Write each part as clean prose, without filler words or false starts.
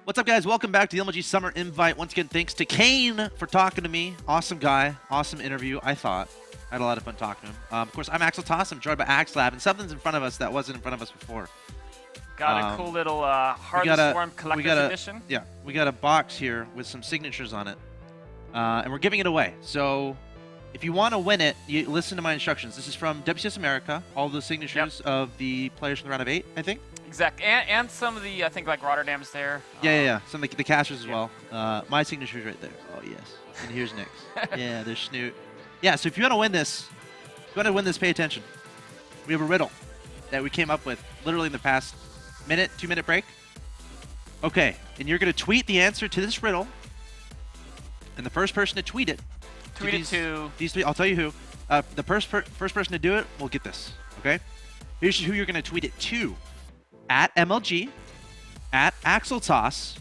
What's up, guys? Welcome back to the MLG Summer Invite. Once again, thanks to Kane for talking to me. Awesome guy. Awesome interview, I thought. I had a lot of fun talking to him. Of course, I'm Axel Toss. I'm joined by AxLab, and something's in front of us that wasn't in front of us before. Got a cool little Harvest Swarm Collector's Edition. Yeah, we got a box here with some signatures on it, and we're giving it away. So if you want to win it, you listen to my instructions. This is from WCS America, all the signatures of the players from the round of 8, I think. Exactly, and some of the, I think, like Rotterdam's there. Yeah. Some of the casters as well. My signature's right there. Oh, yes. And here's Nick's. Yeah, there's Snoot. Yeah, so if you want to win this, pay attention. We have a riddle that we came up with literally in the past minute, 2-minute break. Okay, and you're going to tweet the answer to this riddle, and the first person to tweet it. To these three. I'll tell you who. The first person to do it will get this. Okay. Here's who you're going to tweet it to: at MLG, at AxelToss,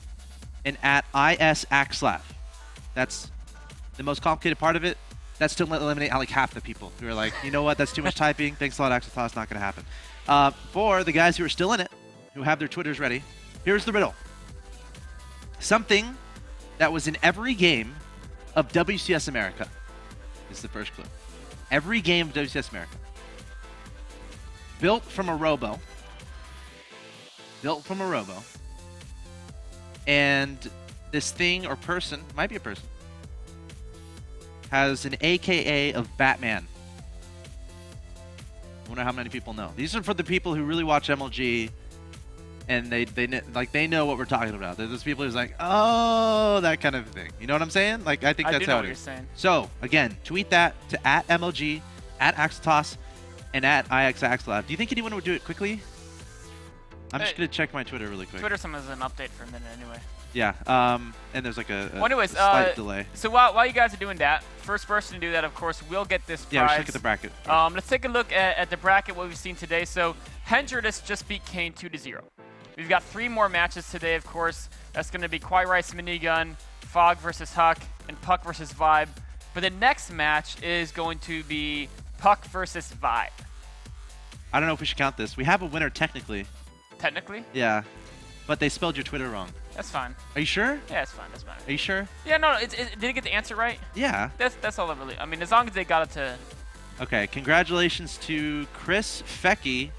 and at ISAxLab. That's the most complicated part of it. That's to eliminate like half the people who are like, you know what, that's too much typing. Thanks a lot, AxelToss. Not going to happen. For the guys who are still in it, who have their Twitters ready, here's the riddle. Something that was in every game of WCS America is the first clue. Every game of WCS America. Built from a robo. And this thing or person, might be a person, has an AKA of Batman. I wonder how many people know. These are for the people who really watch MLG, and they know what we're talking about. There's those people who's like, oh, that kind of thing. You know what I'm saying? Like, I think that's how it is. Saying. So again, tweet that to at MLG, at AxelToss, and at ISAxLab. Do you think anyone would do it quickly? I'm just gonna check my Twitter really quick. Twitter sometimes has an update for a minute anyway. Yeah, and there's like a slight delay. So while you guys are doing that, first person to do that, of course, will get this prize. Yeah, let's look at the bracket. Let's take a look at the bracket, what we've seen today. So Hendridus just beat Kane 2-0. We've got 3 more matches today, of course. That's going to be Quai Rice Minigun, Fog versus Huck, and Puck versus Vibe. But the next match is going to be Puck versus Vibe. I don't know if we should count this. We have a winner technically. Technically? Yeah. But they spelled your Twitter wrong. That's fine. Are you sure? Yeah, it's fine. Doesn't matter. Are you sure? Yeah, no, did it get the answer right? Yeah. That's all that really. I mean, as long as they got it to. Okay. Congratulations to Chris Fecky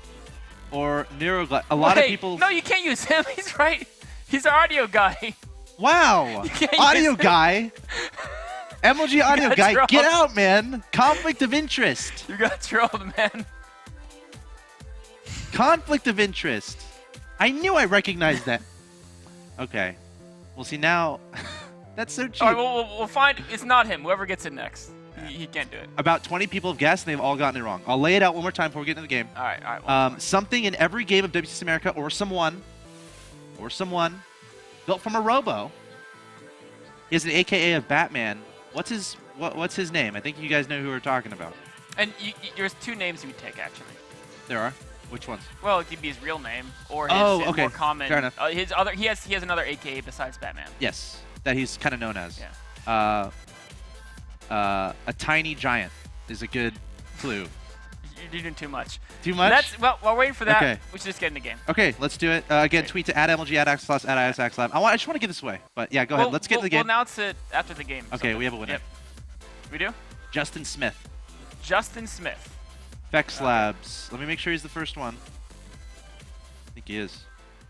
or Neuroglide. A lot of people. No, you can't use him. He's right. He's our audio guy. Wow. Audio guy. MLG audio guy. Trolled. Get out, man. Conflict of interest. You got trolled, man. Conflict of interest. I knew I recognized that. Okay. Well, see, now, that's so cheap. All right, we'll find, it's not him. Whoever gets it next. He can't do it. About 20 people have guessed, and they've all gotten it wrong. I'll lay it out one more time before we get into the game. All right. Something in every game of WCS America or someone built from a robo. He has an AKA of Batman. What's his name? I think you guys know who we're talking about. And there's 2 names you would take, actually. There are? Which ones? Well, it could be his real name or his more common. Fair enough. He has another AKA besides Batman. Yes, that he's kind of known as. Yeah. A tiny giant is a good clue. You're doing too much. Too much? Well, while waiting for that, we should just get in the game. Okay, let's do it. Again, tweet to at MLG, at AxelToss, at ISAxLab. I just want to give this away, but yeah, go ahead. Let's get in the game. We'll announce it after the game. Okay, we have a winner. Yep. We do? Justin Smith. Justin Smith. Fex Labs. Let me make sure he's the first one. I think he is.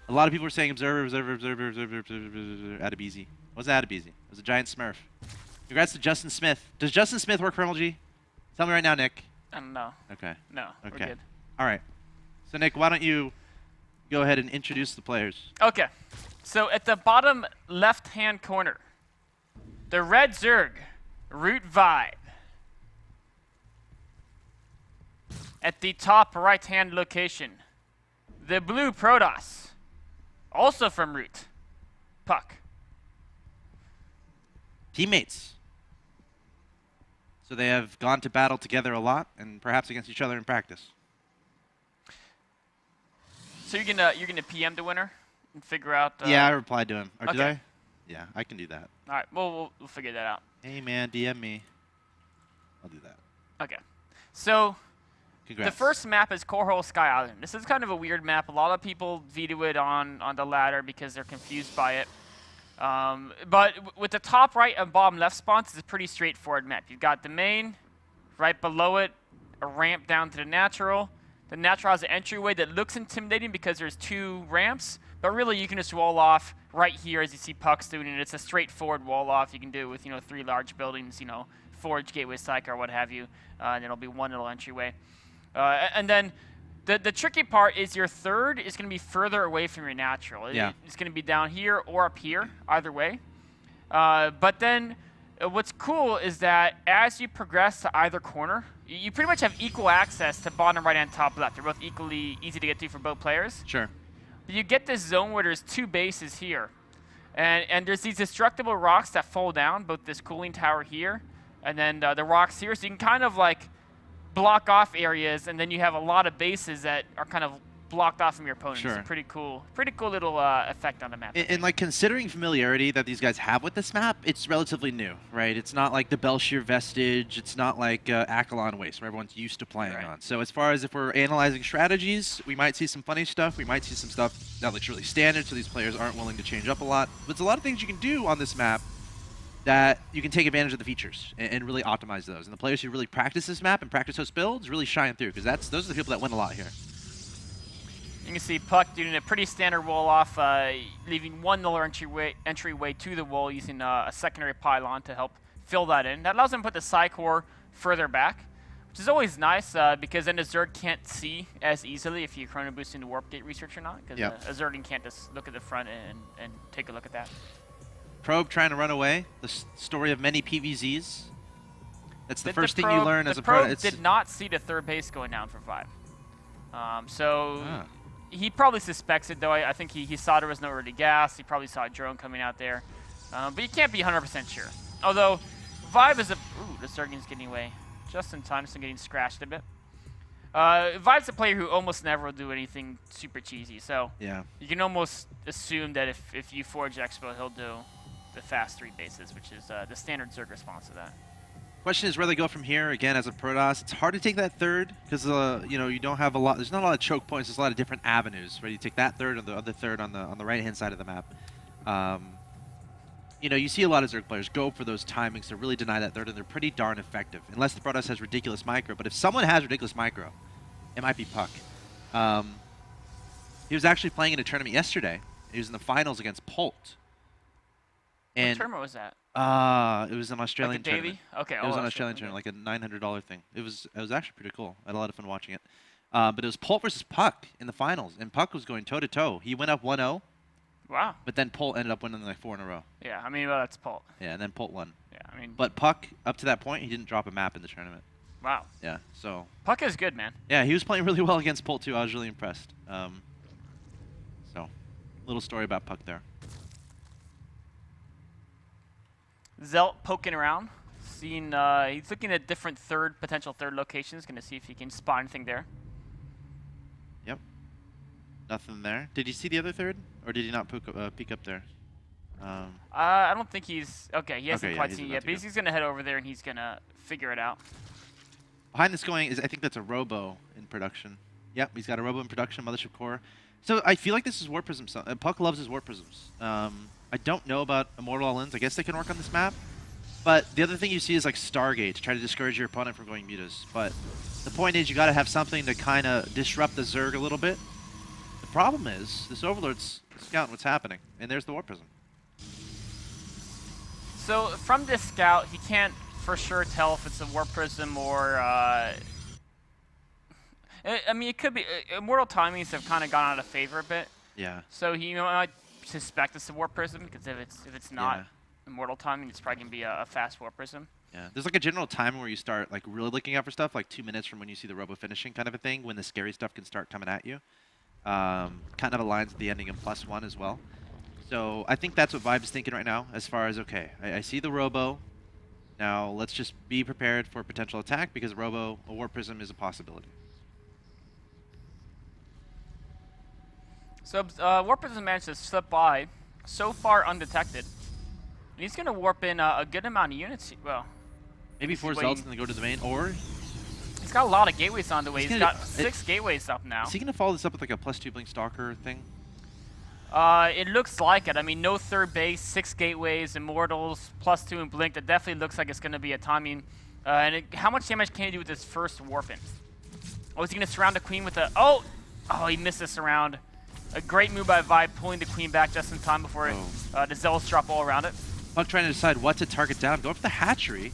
A lot of people were saying observer. Adibisi. Wasn't Adibisi. It was a giant smurf. Congrats to Justin Smith. Does Justin Smith work for MLG? Tell me right now, Nick. No. Okay. No. Okay. We're good. All right. So, Nick, why don't you go ahead and introduce the players? Okay. So, at the bottom left-hand corner, the red Zerg, Root Vibe. At the top right-hand location, the blue Protoss, also from Root, Puck. Teammates. So they have gone to battle together a lot, and perhaps against each other in practice. So you're gonna PM the winner and figure out. Yeah, I replied to him. Or okay. Did I? Yeah, I can do that. All right, we'll figure that out. Hey man, DM me. I'll do that. Okay. So. Congrats. The first map is Corehole Sky Island. This is kind of a weird map. A lot of people veto it on the ladder because they're confused by it. But with the top right and bottom left spawns, it's a pretty straightforward map. You've got the main, right below it, a ramp down to the natural. The natural has an entryway that looks intimidating because there's 2 ramps, but really you can just wall off right here as you see Puck's doing it. It's a straightforward wall off. You can do it with 3 large buildings, Forge, Gateway, Psych, or what have you, and it'll be 1 little entryway. And then the tricky part is your third is going to be further away from your natural. Yeah. It's going to be down here or up here, either way. But then what's cool is that as you progress to either corner, you pretty much have equal access to bottom right and top left. They're both equally easy to get to for both players. Sure. You get this zone where there's 2 bases here. And there's these destructible rocks that fall down, both this cooling tower here and then the rocks here. So you can kind of like block off areas, and then you have a lot of bases that are kind of blocked off from your opponents. Sure. It's a pretty cool little effect on the map. And like considering familiarity that these guys have with this map, it's relatively new, right? It's not like the Belshir Vestige. It's not like Akalon Waste, where everyone's used to playing on. So as far as if we're analyzing strategies, we might see some funny stuff. We might see some stuff that looks really standard, so these players aren't willing to change up a lot. But there's a lot of things you can do on this map that you can take advantage of the features and really optimize those. And the players who really practice this map and practice those builds really shine through, because those are the people that win a lot here. You can see Puck doing a pretty standard wall off, leaving 1 little entryway to the wall using a secondary pylon to help fill that in. That allows him to put the Psy Core further back, which is always nice because then the Zerg can't see as easily if you're chrono boosting the Warp Gate research or not, because a Zerg can't just look at the front and take a look at that. Probe trying to run away. The story of many PVZs. That's the first thing you learn as a pro. The Probe did not see the 3rd base going down for 5. He probably suspects it, though. I think he saw there was no early gas. He probably saw a drone coming out there. But you can't be 100% sure. Although, Vibe is a... Ooh, the Zergion's getting away just in time, so getting scratched a bit. Vibe's a player who almost never will do anything super cheesy, so you can almost assume that if you Forge Expo, he'll do the fast 3 bases, which is the standard Zerg response to that. Question is where they go from here. Again, as a Protoss, it's hard to take that 3rd because you don't have a lot. There's not a lot of choke points. There's a lot of different avenues. Right, you take that 3rd or the other 3rd on the right hand side of the map. You see a lot of Zerg players go for those timings to really deny that 3rd, and they're pretty darn effective. Unless the Protoss has ridiculous micro, but if someone has ridiculous micro, it might be Puck. He was actually playing in a tournament yesterday. He was in the finals against Polt. What tournament was that? It was an Australian tournament. Okay. It was an Australian tournament, like a $900 thing. It was actually pretty cool. I had a lot of fun watching it. But it was Polt versus Puck in the finals, and Puck was going toe-to-toe. He went up 1-0. Wow. But then Polt ended up winning like 4 in a row. Yeah, I mean, well, that's Polt. Yeah, and then Polt won. Yeah, I mean... But Puck, up to that point, he didn't drop a map in the tournament. Wow. Yeah, so... Puck is good, man. Yeah, he was playing really well against Polt, too. I was really impressed. So, little story about Puck there. Zelt poking around, seeing he's looking at different potential third locations, going to see if he can spot anything there. Yep. Nothing there. Did you see the other 3rd, or did he not peek up there? I don't think he's... Okay, he hasn't quite seen it yet, but he's going to head over there and he's going to figure it out. Behind this going is, I think that's a Robo in production. Yep, he's got a Robo in production, Mothership Core. So I feel like this is Warp Prism. Puck loves his Warp Prisms. I don't know about Immortal All-Ins. I guess they can work on this map. But the other thing you see is like Stargate to try to discourage your opponent from going mutas. But the point is you got to have something to kind of disrupt the Zerg a little bit. The problem is this Overlord's scouting what's happening. And there's the Warp Prism. So from this scout, he can't for sure tell if it's a Warp Prism or... I mean, it could be... Immortal timings have kind of gone out of favor a bit. Yeah. So he might suspect it's a Warp Prism, because if it's not Immortal timing, it's probably going to be a fast Warp Prism. Yeah. There's like a general time where you start like really looking out for stuff, like 2 minutes from when you see the Robo finishing kind of a thing, when the scary stuff can start coming at you. Kind of aligns with the ending of +1 as well. So I think that's what Vibe's thinking right now, as far as, okay, I see the Robo. Now let's just be prepared for potential attack, because a Warp Prism is a possibility. So Warp Prism managed to slip by, so far undetected. And he's going to warp in a good amount of units. Well, maybe 4 Zelts and go to the main, or... He's got a lot of gateways on the way. He's got 6 gateways up now. Is he going to follow this up with like a +2 Blink Stalker thing? It looks like it. I mean, no third base, 6 gateways, immortals, +2 and blink. That definitely looks like it's going to be a timing. How much damage can he do with his first warp in? Oh, is he going to surround the queen with a... Oh, he missed the surround. A great move by Vibe, pulling the queen back just in time before the Zealots drop all around it. Puck trying to decide what to target down. Going for the hatchery.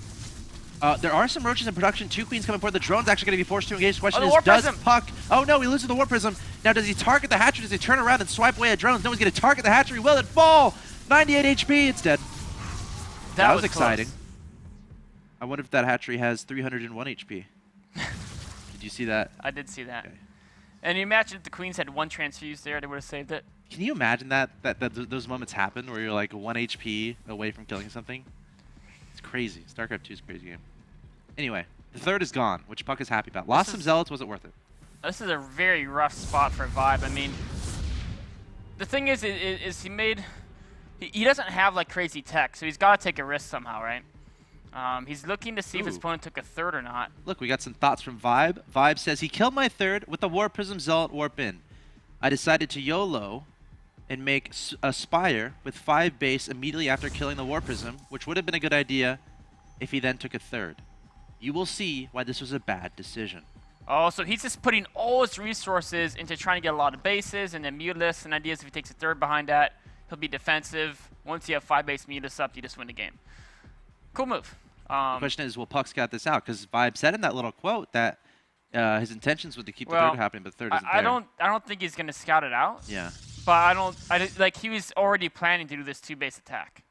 There are some roaches in production. 2 queens coming forward. The drone's actually going to be forced to engage. The question is, does Puck... Oh, no, he loses the War Prism. Now, does he target the hatchery? Does he turn around and swipe away at drones? No, he's going to target the hatchery. Will it fall? 98 HP. It's dead. That was exciting. Close. I wonder if that hatchery has 301 HP. Did you see that? I did see that. Okay. And you imagine if the queens had 1 transfuse there, they would have saved it. Can you imagine that those moments happen where you're like 1 HP away from killing something? It's crazy. StarCraft 2 is a crazy game. Anyway, the third is gone, which Puck is happy about. Lost some Zealots, was it worth it? This is a very rough spot for Vibe. I mean, the thing is he doesn't have like crazy tech, so he's got to take a risk somehow, right? He's looking to see if his opponent took a third or not. Look, we got some thoughts from Vibe. Vibe says, he killed my third with the War Prism Zealot Warp in. I decided to YOLO and make a Spire with 5 base immediately after killing the War Prism, which would have been a good idea if he then took a third. You will see why this was a bad decision. Oh, so he's just putting all his resources into trying to get a lot of bases and then muteless and ideas if he takes a third behind that. He'll be defensive. Once you have 5 base muteless up, you just win the game. Cool move. The question is, will Puck scout this out? Because Vibe said in that little quote that his intentions were to keep the third happening, but the third isn't there. I don't think he's going to scout it out. Yeah. But like he was already planning to do this 2-base attack,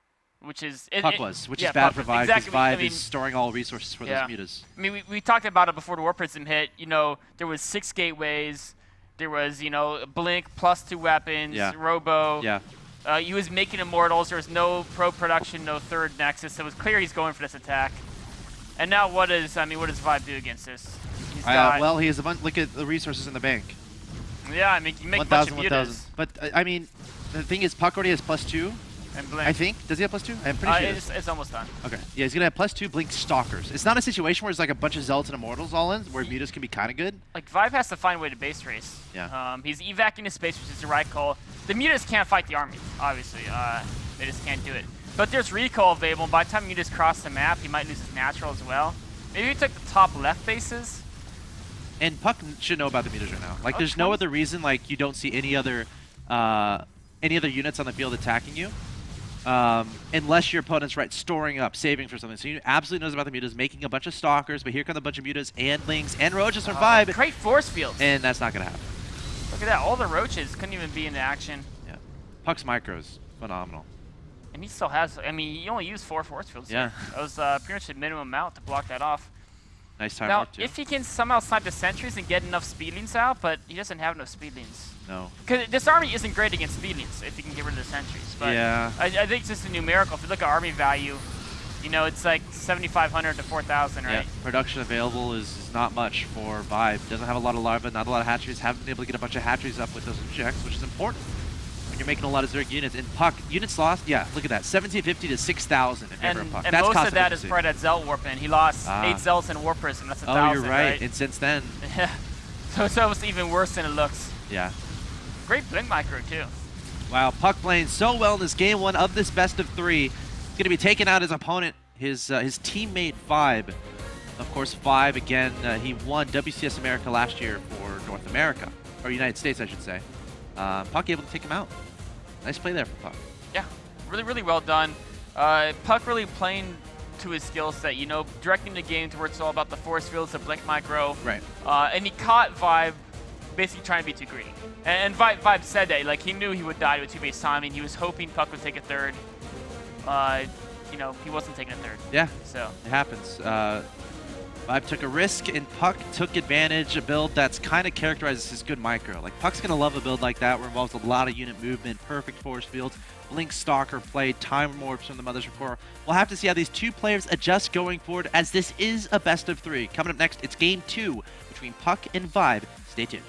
which is Puck which is bad for Vibe because Vibe is storing all resources for those mutas. I mean, we talked about it before the War Prism hit. You know, there was 6 gateways. There was, you know, Blink +2 weapons, Robo. Yeah. He was making immortals. There was no pro production, no third nexus. So it was clear he's going for this attack. And now what does Vibe do against this? Well, he has a bunch. Look at the resources in the bank. Yeah, I mean, you make a bunch of mutas. But I mean, the thing is, Puck already has +2. And Blink. I think. Does he have +2? I'm pretty sure. It's almost done. Okay. Yeah, he's gonna have +2 Blink Stalkers. It's not a situation where it's like a bunch of Zealots and Immortals all in, where mutas can be kind of good. Like Vibe has to find a way to base race. Yeah. He's evacuating his space, which is the right call. The mutas can't fight the army, obviously. They just can't do it. But there's recall available. By the time mutas cross the map, he might lose his natural as well. Maybe he took the top left bases. And Puck should know about the mutas right now. Like, there's no other reason like you don't see any other units on the field attacking you, unless your opponent's storing up, saving for something. So he absolutely knows about the mutas, making a bunch of stalkers. But here come a bunch of mutas and lings and roaches from Vibe. Great force fields. And that's not gonna happen. Look at that! All the roaches couldn't even be in the action. Yeah, Puck's micros phenomenal. And he still has. I mean, he only used 4 force fields. Yeah. That was pretty much the minimum amount to block that off. Nice time now, too. if he can somehow snipe the sentries and get enough speedlings out, but he doesn't have enough speedlings. No. Because this army isn't great against speedlings if you can get rid of the sentries. But yeah. I think it's just a numerical. If you look at army value, you know, it's like 7,500 to 4,000, right? Yeah. Production available is not much for Vibe. Doesn't have a lot of larvae, not a lot of hatcheries. Haven't been able to get a bunch of hatcheries up with those objects, which is important when you're making a lot of Zerg units. And Puck, units lost, yeah, look at that. 1,750 to 6,000 in favor of Puck. And that's most of that is for that Zealot Warp in. He lost 8 Zealots in War Prism. That's 1,000, Oh, you're right. And since then. Yeah. So it's almost even worse than it looks. Yeah. Great Blink micro, too. Wow, Puck playing so well in this game 1 of this best of 3. He's going to be taking out his opponent, his teammate Vibe. Of course, Vibe, again, he won WCS America last year for North America, or United States, I should say. Puck able to take him out. Nice play there for Puck. Yeah, really, really well done. Puck really playing to his skill set, you know, directing the game to where it's all about the force fields, the Blink micro. Right. And he caught Vibe basically trying to be too greedy. And Vibe said that, like, he knew he would die to a 2-base timing. He was hoping Puck would take a third. You know, he wasn't taking a third. Yeah, so it happens. Vibe took a risk, and Puck took advantage. A build that's kind of characterized as his good micro. Like, Puck's going to love a build like that where it involves a lot of unit movement, perfect force fields, Blink Stalker play, time warps from the Mother's Report. We'll have to see how these two players adjust going forward, as this is a best of 3. Coming up next, it's game 2 between Puck and Vibe. Stay tuned.